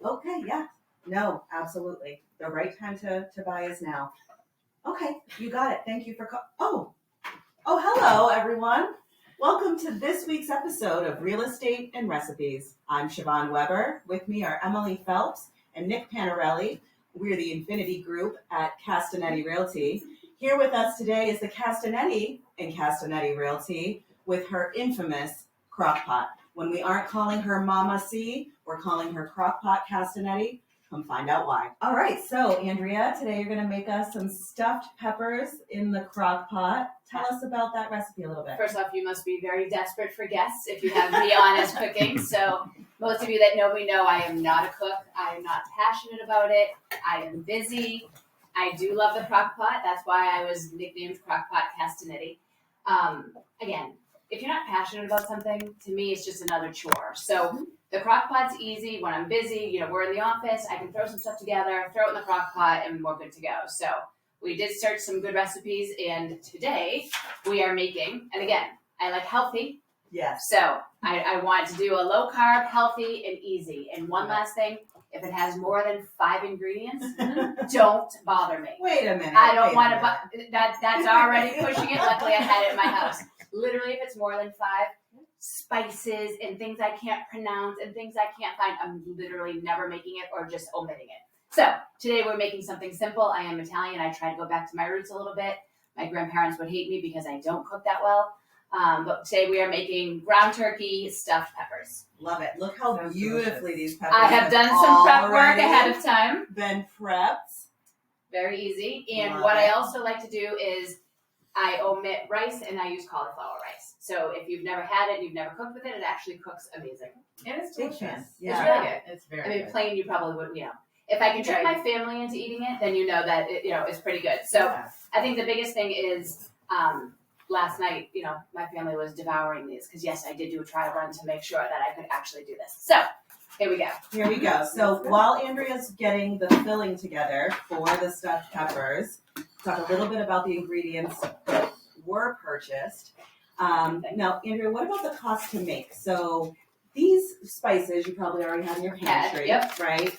Okay, yeah. No, absolutely. The right time to buy is now. Okay, you got it. Thank you for hello everyone. Welcome to this week's episode of Real Estate and Recipes. I'm Siobhan Weber. With me are Emily Phelps and Nick Panarelli. We're the Infinity Group at Castanetti Realty. Here with us today is the Castanetti and Castanetti Realty with her infamous Crockpot. When we aren't calling her Mama C, we're calling her Crockpot Castanetti. Come find out why. All right, so Andrea, today you're going to make us some stuffed peppers in the crock pot. Tell us about that recipe a little bit. First off, you must be very desperate for guests if you have me on as cooking. So most of you that know me know I am not a cook. I am not passionate about it. I am busy. I do love the crock pot. That's why I was nicknamed Crockpot Castanetti. Again, if you're not passionate about something, to me, it's just another chore. So the crock pot's easy. When I'm busy, we're in the office, I can throw some stuff together, throw it in the crock pot, and we're good to go. So we did search some good recipes, and today we are making, and again, I like healthy. Yes. So I want to do a low carb, healthy, and easy. And one last thing, if it has more than 5 ingredients, don't bother me. Wait a minute. I don't want to, that's already pushing it. Luckily, I had it in my house. Literally, if it's more than 5 spices and things I can't pronounce and things I can't find, I'm literally never making it or just omitting it. So today we're making something simple. I am Italian. I try to go back to my roots a little bit. My grandparents would hate me because I don't cook that well. But today we are making ground turkey stuffed peppers. Love it. Look how beautifully these peppers I have done some prep work ahead of time. Been prepped. Very easy. And what I also like to do is I omit rice and I use cauliflower rice. So if you've never had it and you've never cooked with it, it actually cooks amazing. And it's delicious. Yeah. It's really good. It's very good. Plain you probably wouldn't, If I can trick my family into eating it, then you know that it, it's pretty good. So I think the biggest thing is last night, my family was devouring these because yes, I did do a trial run to make sure that I could actually do this. So here we go. Here we go. So while Andrea's getting the filling together for the stuffed peppers, talk a little bit about the ingredients that were purchased. Now, Andrea, what about the cost to make? So these spices you probably already have in your pantry, right?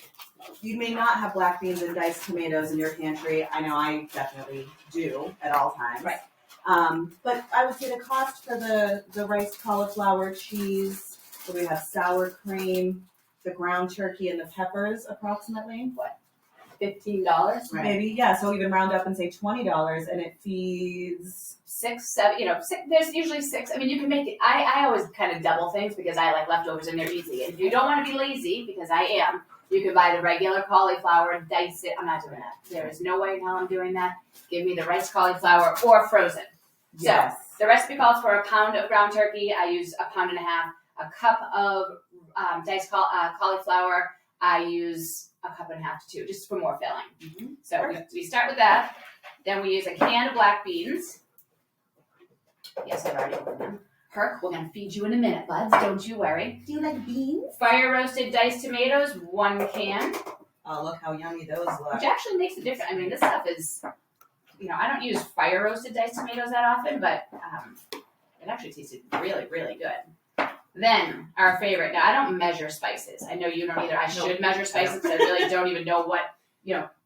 You may not have black beans and diced tomatoes in your pantry. I know I definitely do at all times. Right. But I would say the cost for the rice cauliflower cheese, so we have sour cream, the ground turkey, and the peppers approximately. What? $15? Right. Maybe, yeah. So even round up and say $20, and it feeds 6, 7. There's usually 6. I mean, you can make it. I always kind of double things because I like leftovers and they're easy. And if you don't want to be lazy, because I am, you can buy the regular cauliflower, dice it. I'm not doing that. There is no way in hell I'm doing that. Give me the rice cauliflower or frozen. Yes. So the recipe calls for a pound of ground turkey. I use a pound and a half. A cup of diced cauliflower. I use a cup and a half to 2, just for more filling. Mm-hmm. So we start with that. Then we use a can of black beans. Yes, I've already opened them. Herc, we're going to feed you in a minute, buds. Don't you worry. Do you like beans? Fire roasted diced tomatoes, 1 can. Oh, look how yummy those look. Which actually makes a difference. I mean, this stuff is, I don't use fire roasted diced tomatoes that often, but it actually tasted really, really good. Then our favorite. Now I don't measure spices. I know you don't either. I should measure spices because I really don't even know what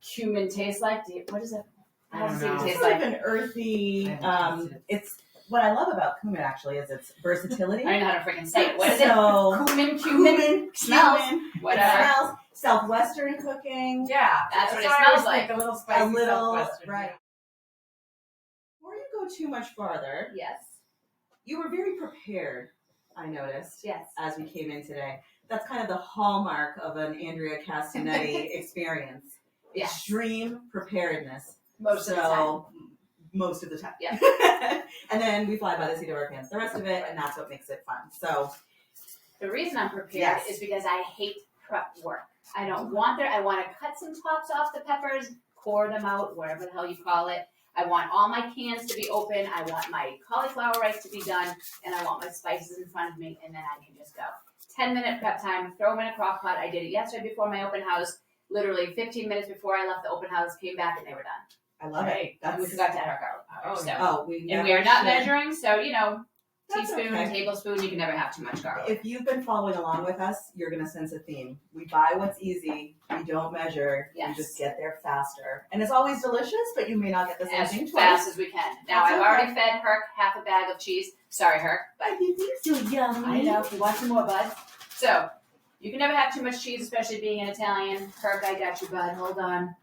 cumin tastes like. What is it? I don't know. It's like an earthy. It's what I love about cumin actually is its versatility. I don't know how to freaking say it. What is it? Cumin. Smells. Whatever. It smells. Southwestern cooking. Yeah, that's what it smells like. A little spicy. A little, Southwestern. right. Before you go too much farther, yes, you were very prepared. I noticed. Yes. As we came in today. That's kind of the hallmark of an Andrea Castanetti experience. Yeah. Extreme preparedness. Most of the time. Most of the time. Yeah. And then we fly by the seat of our pants the rest of it, and that's what makes it fun. So the reason I'm prepared is because I hate prep work. I don't want I want to cut some tops off the peppers, pour them out, whatever the hell you call it. I want all my cans to be open. I want my cauliflower rice to be done, and I want my spices in front of me, and then I can just go. 10-minute prep time, throw them in a crock pot. I did it yesterday before my open house. Literally 15 minutes before I left the open house, came back, and they were done. I love it. We forgot to add our garlic powder. And we are not measuring, so, That's teaspoon, okay. tablespoon. You can never have too much garlic. If you've been following along with us, you're going to sense a theme. We buy what's easy. We don't measure. Yes. We just get there faster. And it's always delicious, but you may not get the same As thing fast twice. as we can. Now, That's I've okay. already fed Herc half a bag of cheese. Sorry, Herc. But you think so yummy. I know. You want some more, bud? So, you can never have too much cheese, especially being an Italian. Herc, I got you, bud. Hold on.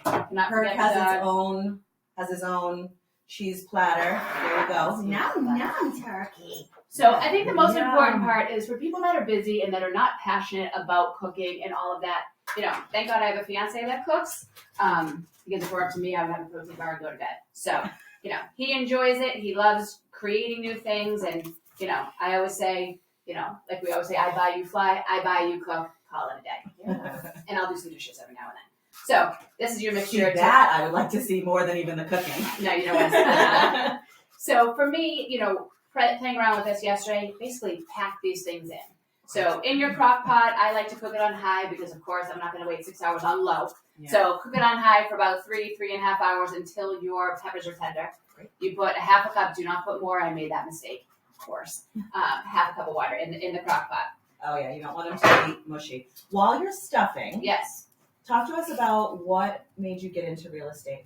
Not Herc forget has the his own cheese platter. There we go. Nom turkey. So I think the most Yum. important part is for people that are busy and that are not passionate about cooking and all of that. Thank God I have a fiance that cooks. Because if it were up to me, I would have a protein bar and go to bed. So, he enjoys it. He loves creating new things. And, I always say, like we always say, I buy you fly, I buy you cook, call it a day. Yeah. And I'll do some dishes every now and then. So this is your See, mixture. that I would like to see more than even the cooking. No, you don't want to see that. So for me, playing around with this yesterday, basically pack these things in. So in your crock pot, I like to cook it on high because, of course, I'm not going to wait 6 hours on low. Yeah. So cook it on high for about 3.5 hours until your peppers are tender. Great. You put a half a cup. Do not put more. I made that mistake, of course. Half a cup of water in the crock pot. Oh, yeah, you don't want them to be mushy. While you're stuffing, Yes. talk to us about what made you get into real estate.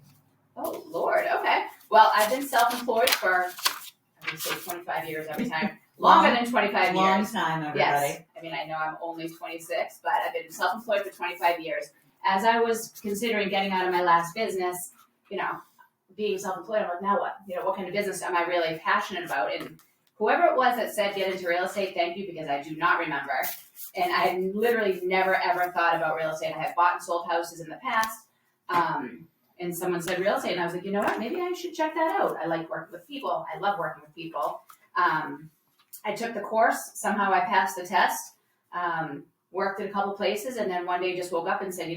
Oh, Lord. Okay. Well, I've been self-employed for, I'm going to say 25 years every time. Longer than 25 Long years. time, everybody. Yes. I mean, I know I'm only 26, but I've been self-employed for 25 years. As I was considering getting out of my last business, being self-employed, I'm like, now what? What kind of business am I really passionate about? And whoever it was that said get into real estate, thank you, because I do not remember. And I literally never, ever thought about real estate. I have bought and sold houses in the past. And someone said real estate, and I was like, you know what? Maybe I should check that out. I like working with people. I love working with people. I took the course. Somehow I passed the test. Worked at a couple places, and then one day just woke up and said,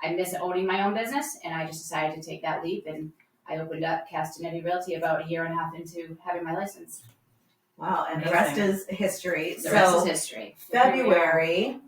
I miss owning my own business, and I just decided to take that leap. And I opened up Castanetti Realty about 1.5 years into having my license. Wow, and the rest is history. The rest is history. February,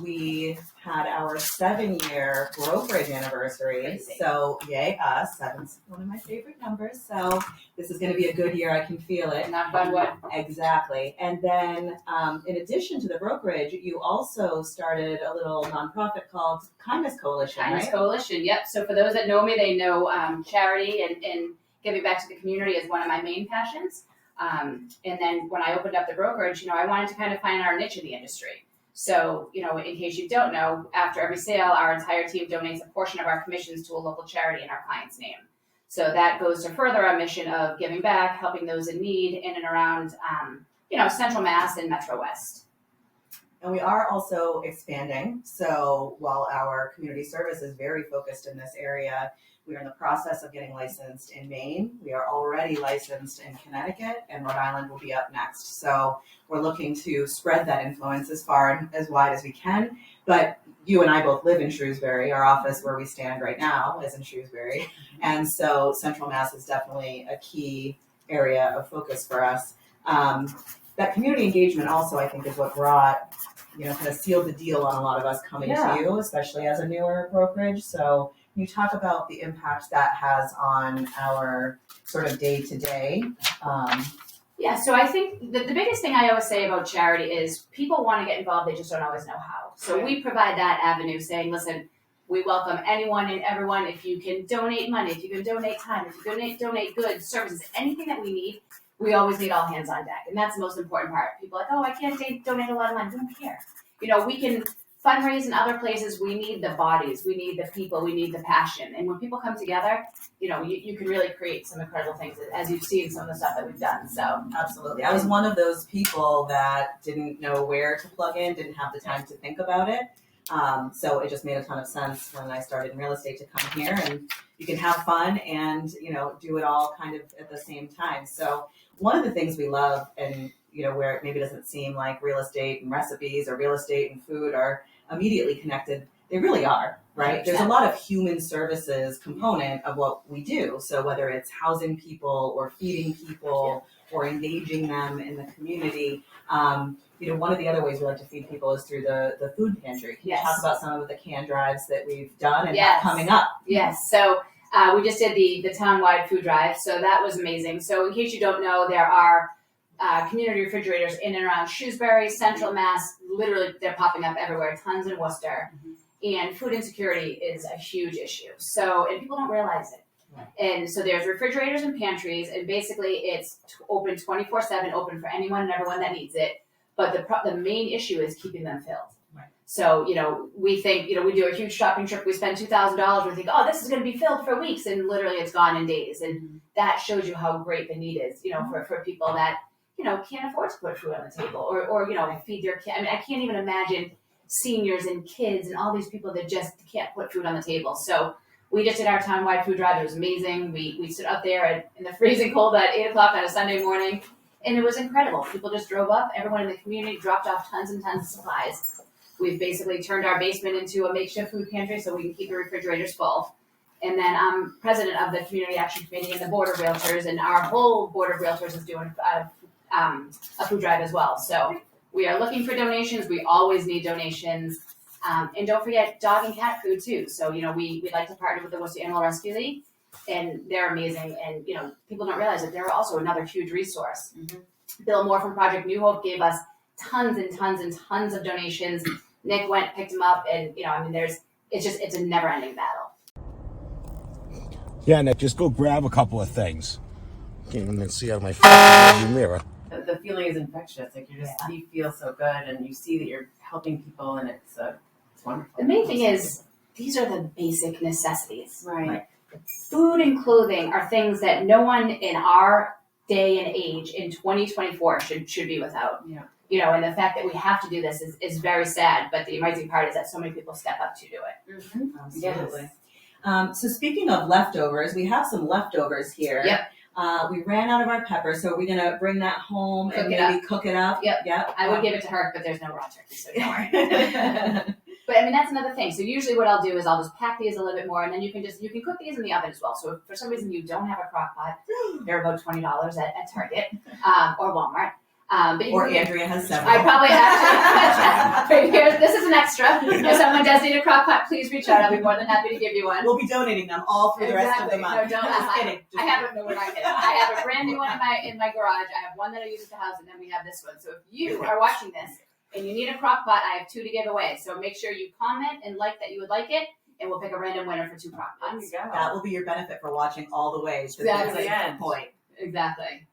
we had our 7-year brokerage anniversary. Crazy. So yay us. 7's one of my favorite numbers. So this is going to be a good year. I can feel it. Knock on wood. Exactly. And then in addition to the brokerage, you also started a little nonprofit called Kindness Coalition, Kindness right? Coalition, yep. So for those that know me, they know charity and giving back to the community is one of my main passions. And then when I opened up the brokerage, I wanted to kind of find our niche in the industry. So, in case you don't know, after every sale, our entire team donates a portion of our commissions to a local charity in our client's name. So that goes to further our mission of giving back, helping those in need in and around, Central Mass and Metro West. And we are also expanding. So while our community service is very focused in this area, we are in the process of getting licensed in Maine. We are already licensed in Connecticut, and Rhode Island will be up next. So we're looking to spread that influence as far and as wide as we can. But you and I both live in Shrewsbury. Our office where we stand right now is in Shrewsbury. And so Central Mass is definitely a key area of focus for us. That community engagement also, I think, is what brought, kind of sealed the deal on a lot of us coming to you, especially as a newer brokerage. So can you talk about the impact that has on our sort of day-to-day? Yeah, so I think the biggest thing I always say about charity is people want to get involved, they just don't always know how. So we provide that avenue saying, listen, we welcome anyone and everyone. If you can donate money, if you can donate time, if you can donate goods, services, anything that we need, we always need all hands on deck. And that's the most important part. People are like, oh, I can't donate a lot of money. Don't care. We can fundraise in other places. We need the bodies. We need the people. We need the passion. And when people come together, you can really create some incredible things, as you've seen some of the stuff that we've done. So absolutely. I was one of those people that didn't know where to plug in, didn't have the time to think about it. So it just made a ton of sense when I started in real estate to come here, and you can have fun and, do it all kind of at the same time. So one of the things we love, and, where it maybe doesn't seem like real estate and recipes or real estate and food are immediately connected, they really are, right? 100%. There's a lot of human services component of what we do. So whether it's housing people or feeding people or engaging them in the community, one of the other ways we like to feed people is through the food pantry. Can you talk about some of the can drives that we've done and have coming up? Yes. So we just did the town-wide food drive. So that was amazing. So in case you don't know, there are community refrigerators in and around Shrewsbury, Central Mass. Literally, they're popping up everywhere. Tons in Worcester. And food insecurity is a huge issue. So, and people don't realize it. And so there's refrigerators and pantries, and basically it's open 24/7, open for anyone and everyone that needs it. But the main issue is keeping them filled. Right. So, we think, we do a huge shopping trip, we spend $2,000, we think, oh, this is going to be filled for weeks, and literally it's gone in days. And that shows you how great the need is, for people that, can't afford to put food on the table or feed their kids. I mean, I can't even imagine seniors and kids and all these people that just can't put food on the table. So we just did our town-wide food drive. It was amazing. We stood up there in the freezing cold at 8 o'clock on a Sunday morning, and it was incredible. People just drove up. Everyone in the community dropped off tons and tons of supplies. We've basically turned our basement into a makeshift food pantry so we can keep the refrigerators full. And then I'm president of the Community Action Committee and the Board of Realtors, and our whole Board of Realtors is doing a food drive as well. So we are looking for donations. We always need donations. And don't forget dog and cat food too. So, we like to partner with the Worcester Animal Rescue League, and they're amazing. And, people don't realize that they're also another huge resource. Bill Moore from Project New Hope gave us tons and tons and tons of donations. Nick went, picked them up, and, it's a never ending battle. Yeah, Nick, just go grab a couple of things. Can't even see out of my face mirror. The feeling is infectious. Like you feel so good, and you see that you're helping people, and it's wonderful. The main thing is these are the basic necessities. Right. Food and clothing are things that no one in our day and age in 2024 should be without. Yeah. And the fact that we have to do this is very sad. But the amazing part is that so many people step up to do it. Absolutely. So speaking of leftovers, we have some leftovers here. Yep. We ran out of our pepper, so we're going to bring that home and maybe cook it up. Yep. I would give it to her, but there's no raw turkey, so don't worry. But that's another thing. So usually what I'll do is I'll just pack these a little bit more, and then you can cook these in the oven as well. So if for some reason you don't have a crock pot, they're about $20 at Target or Walmart. Or Andrea has several. I probably have to. Right here, this is an extra. If someone does need a crock pot, please reach out. I'll be more than happy to give you one. We'll be donating them all through the rest of the month. No, don't. Just kidding. I have no, we're not kidding. I have a brand new one in my garage. I have one that I use at the house, and then we have this one. So if you are watching this and you need a crock pot, I have 2 to give away. So make sure you comment and like that you would like it, and we'll pick a random winner for 2 crock pots. That will be your benefit for watching all the way to Exactly. the end point. Exactly.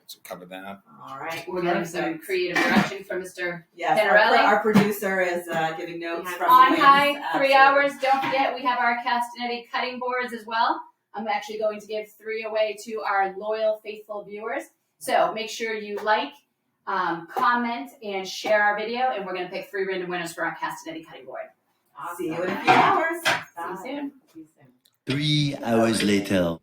So cover that. All right. We're getting some creative direction from Mr. Yes, Panarelli. our producer is giving notes from On the wings. high, 3 Absolutely. hours. Don't forget, we have our Castanetti cutting boards as well. I'm actually going to give 3 away to our loyal, faithful viewers. So make sure you like, comment, and share our video, and we're going to pick 3 random winners for our Castanetti cutting board. See you in a few hours. See you soon. 3 hours later.